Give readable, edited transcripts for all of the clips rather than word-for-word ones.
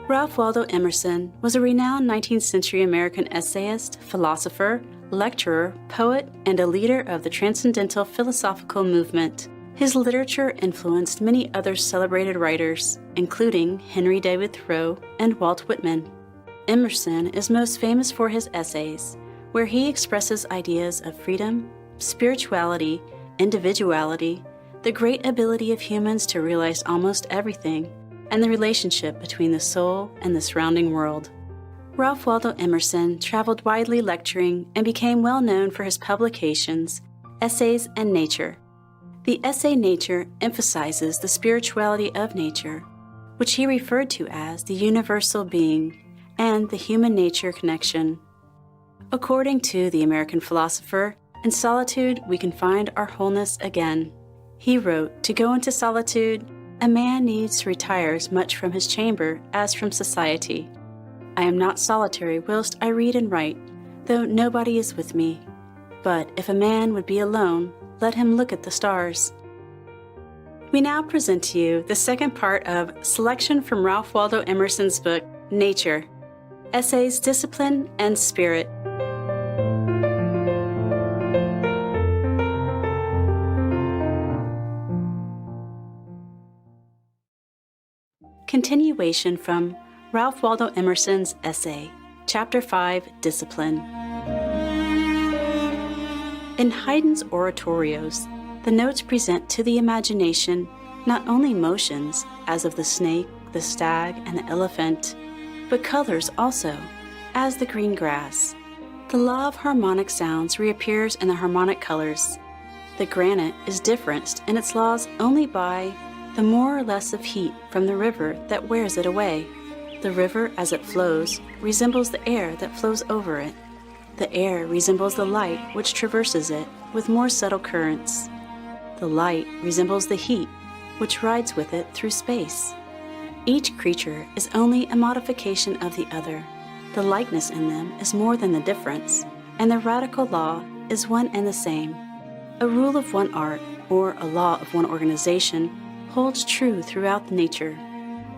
Ralph Waldo Emerson was a renowned 19th century American essayist, philosopher, lecturer, poet, and a leader of the transcendental philosophical movement. His literature influenced many other celebrated writers, including Henry David Thoreau and Walt Whitman. Emerson is most famous for his essays, where he expresses ideas of freedom, spirituality, individuality, the great ability of humans to realize almost everything, and the relationship between the soul and the surrounding world. Ralph Waldo Emerson traveled widely lecturing and became well known for his publications, Essays and Nature. The essay Nature emphasizes the spirituality of nature, which he referred to as the universal being and the human-nature connection. According to the American philosopher, in solitude we can find our wholeness again. He wrote, "To go into solitude, a man needs to retire as much from his chamber as from society. I am not solitary whilst I read and write, though nobody is with me. But if a man would be alone, let him look at the stars." We now present to you the second part of Selection from Ralph Waldo Emerson's book, Nature, Essays, Discipline, and Spirit. Continuation from Ralph Waldo Emerson's essay, Chapter 5, Discipline. In Haydn's oratorios, the notes present to the imagination not only motions, as of the snake, the stag, and the elephant, but colors also, as the green grass. The law of harmonic sounds reappears in the harmonic colors. The granite is differenced in its laws only by the more or less of heat from the river that wears it away. The river, as it flows, resembles the air that flows over it. The air resembles the light which traverses it with more subtle currents. The light resembles the heat which rides with it through space. Each creature is only a modification of the other. The likeness in them is more than the difference, and the radical law is one and the same. A rule of one art, or a law of one organization, holds true throughout nature.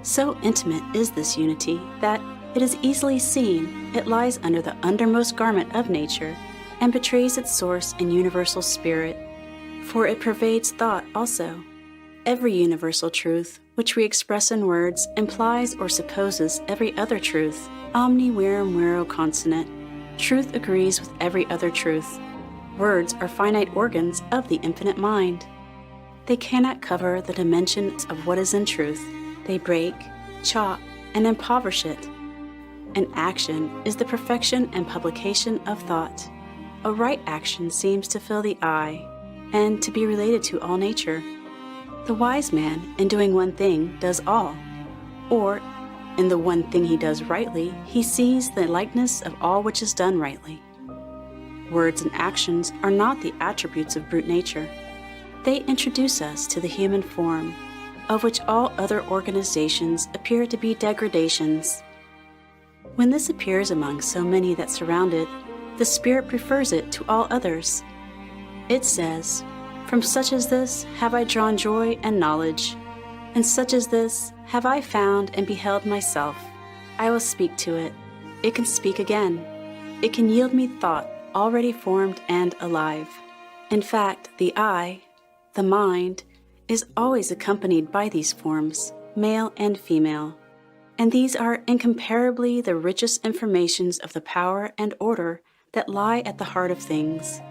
So intimate is this unity that it is easily seen it lies under the undermost garment of nature and betrays its source in universal spirit, for it pervades thought also. Every universal truth which we express in words implies or supposes every other truth, omni virum vero consonant. Truth agrees with every other truth. Words are finite organs of the infinite mind. They cannot cover the dimensions of what is in truth. They break, chop, and impoverish it. An action is the perfection and publication of thought. A right action seems to fill the eye, and to be related to all nature. The wise man, in doing one thing, does all. Or, in the one thing he does rightly, he sees the likeness of all which is done rightly. Words and actions are not the attributes of brute nature. They introduce us to the human form, of which all other organizations appear to be degradations. When this appears among so many that surround it, the spirit prefers it to all others. It says, "From such as this have I drawn joy and knowledge, and such as this have I found and beheld myself. I will speak to it. It can speak again. It can yield me thought already formed and alive." In fact, the I, the mind, is always accompanied by these forms, male and female, and these are incomparably the richest informations of the power and order that lie at the heart of things.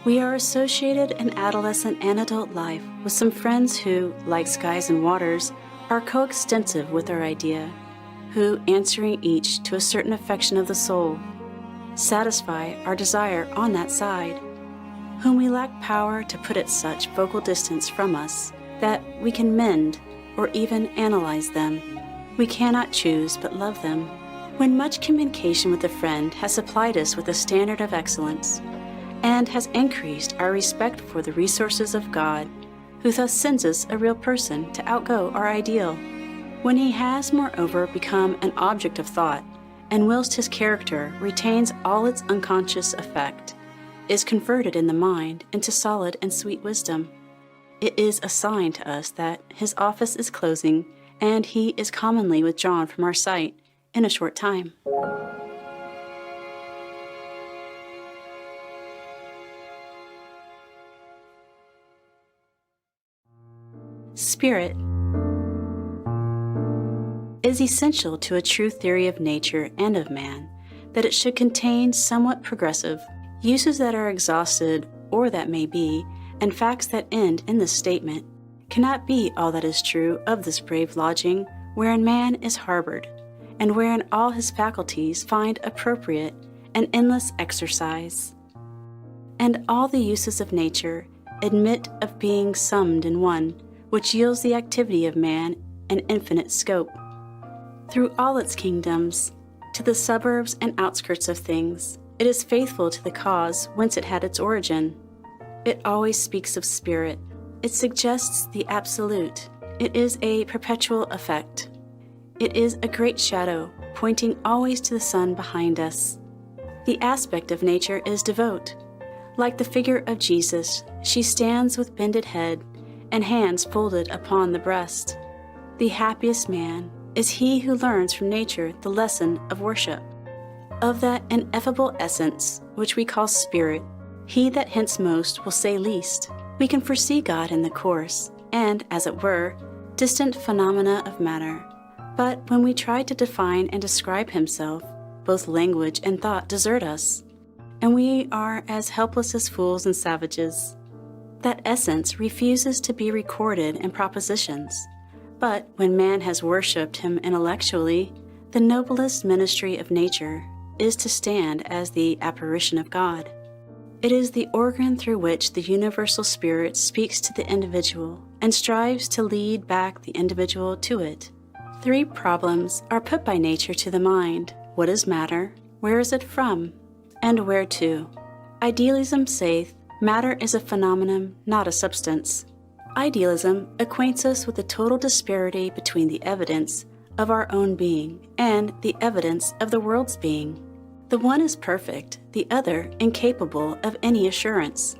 We are associated in adolescent and adult life with some friends who, like skies and waters, are coextensive with our idea, who, answering each to a certain affection of the soul, satisfy our desire on that side, whom we lack power to put at such focal distance from us that we can mend or even analyze them. We cannot choose but love them. When much communication with a friend has supplied us with a standard of excellence, and has increased our respect for the resources of God, who thus sends us a real person to outgo our ideal. When he has, moreover, become an object of thought, and whilst his character retains all its unconscious effect, is converted in the mind into solid and sweet wisdom, it is a sign to us that his office is closing and he is commonly withdrawn from our sight in a short time. Spirit is essential to a true theory of nature and of man, that it should contain somewhat progressive uses that are exhausted or that may be, and facts that end in this statement, cannot be all that is true of this brave lodging wherein man is harbored, and wherein all his faculties find appropriate and endless exercise. And all the uses of nature admit of being summed in one, which yields the activity of man an infinite scope. Through all its kingdoms, to the suburbs and outskirts of things, it is faithful to the cause whence it had its origin. It always speaks of spirit. It suggests the absolute. It is a perpetual effect. It is a great shadow, pointing always to the sun behind us. The aspect of nature is devout. Like the figure of Jesus, she stands with bended head and hands folded upon the breast. The happiest man is he who learns from nature the lesson of worship. Of that ineffable essence, which we call spirit, he that hints most will say least. We can foresee God in the course, and, as it were, distant phenomena of matter. But when we try to define and describe himself, both language and thought desert us, and we are as helpless as fools and savages. That essence refuses to be recorded in propositions. But when man has worshipped him intellectually, the noblest ministry of nature is to stand as the apparition of God. It is the organ through which the universal spirit speaks to the individual and strives to lead back the individual to it. 3 problems are put by nature to the mind. What is matter? Where is it from? And where to? Idealism saith, matter is a phenomenon, not a substance. Idealism acquaints us with the total disparity between the evidence of our own being and the evidence of the world's being. The one is perfect, the other incapable of any assurance.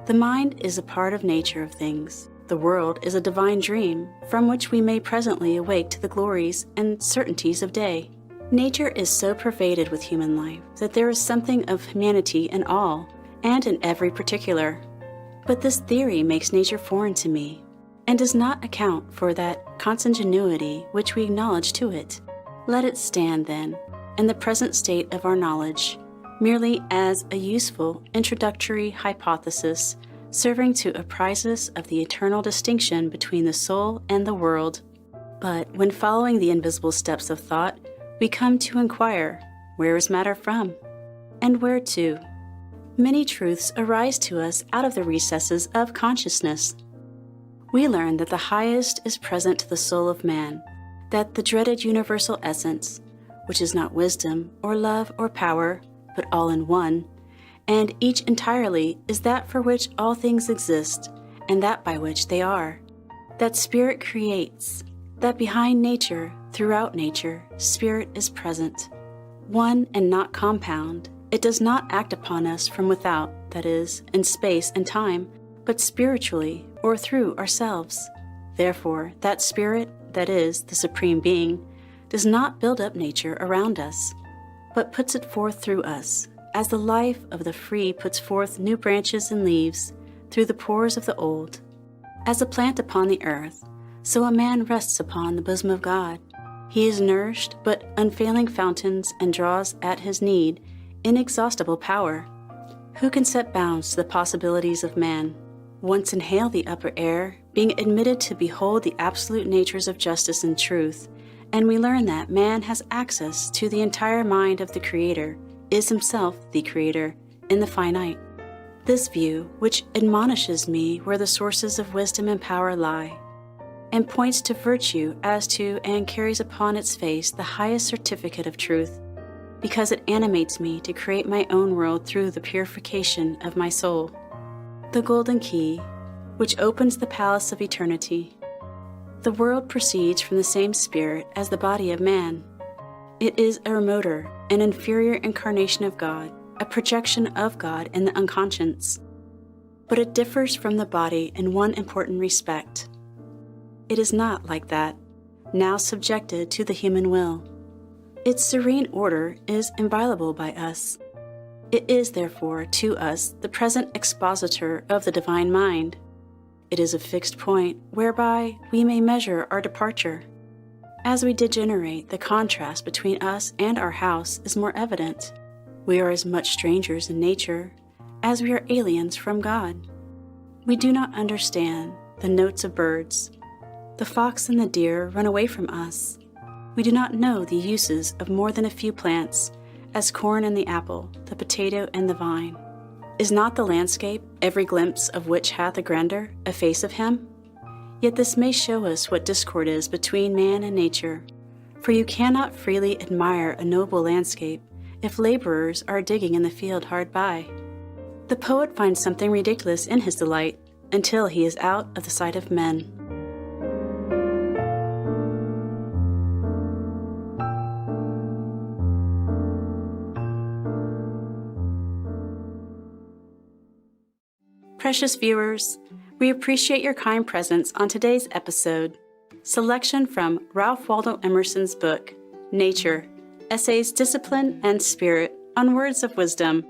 The mind is a part of nature of things. The world is a divine dream from which we may presently awake to the glories and certainties of day. Nature is so pervaded with human life that there is something of humanity in all and in every particular. But this theory makes nature foreign to me, and does not account for that consanguinity which we acknowledge to it. Let it stand, then, in the present state of our knowledge, merely as a useful introductory hypothesis serving to apprise us of the eternal distinction between the soul and the world. But when following the invisible steps of thought, we come to inquire, where is matter from, and where to? Many truths arise to us out of the recesses of consciousness. We learn that the highest is present to the soul of man, that the dreaded universal essence, which is not wisdom or love or power, but all in one, and each entirely is that for which all things exist, and that by which they are. That spirit creates, that behind nature, throughout nature, spirit is present. One and not compound, it does not act upon us from without, that is, in space and time, but spiritually, or through ourselves. Therefore, that spirit, that is, the Supreme Being, does not build up nature around us, but puts it forth through us, as the life of the free puts forth new branches and leaves through the pores of the old. As a plant upon the earth, so a man rests upon the bosom of God. He is nourished, but unfailing fountains, and draws at his need inexhaustible power. Who can set bounds to the possibilities of man? Once inhale the upper air, being admitted to behold the absolute natures of justice and truth, and we learn that man has access to the entire mind of the Creator, is himself the Creator in the finite. This view, which admonishes me where the sources of wisdom and power lie, and points to virtue as to and carries upon its face the highest certificate of truth, because it animates me to create my own world through the purification of my soul. The golden key, which opens the palace of eternity. The world proceeds from the same spirit as the body of man. It is a remoter, an inferior incarnation of God, a projection of God in the unconscious. But it differs from the body in one important respect. It is not like that. now subjected to the human will. Its serene order is inviolable by us. It is, therefore, to us the present expositor of the divine mind. It is a fixed point whereby we may measure our departure. As we degenerate, the contrast between us and our house is more evident. We are as much strangers in nature as we are aliens from God. We do not understand the notes of birds. The fox and the deer run away from us. We do not know the uses of more than a few plants, as corn and the apple, the potato and the vine. Is not the landscape, every glimpse of which hath a grandeur, a face of him? Yet this may show us what discord is between man and nature, for you cannot freely admire a noble landscape if laborers are digging in the field hard by. The poet finds something ridiculous in his delight until he is out of the sight of men. Precious viewers, we appreciate your kind presence on today's episode. Selection from Ralph Waldo Emerson's book, Nature, Essays, Discipline, and Spirit on Words of Wisdom,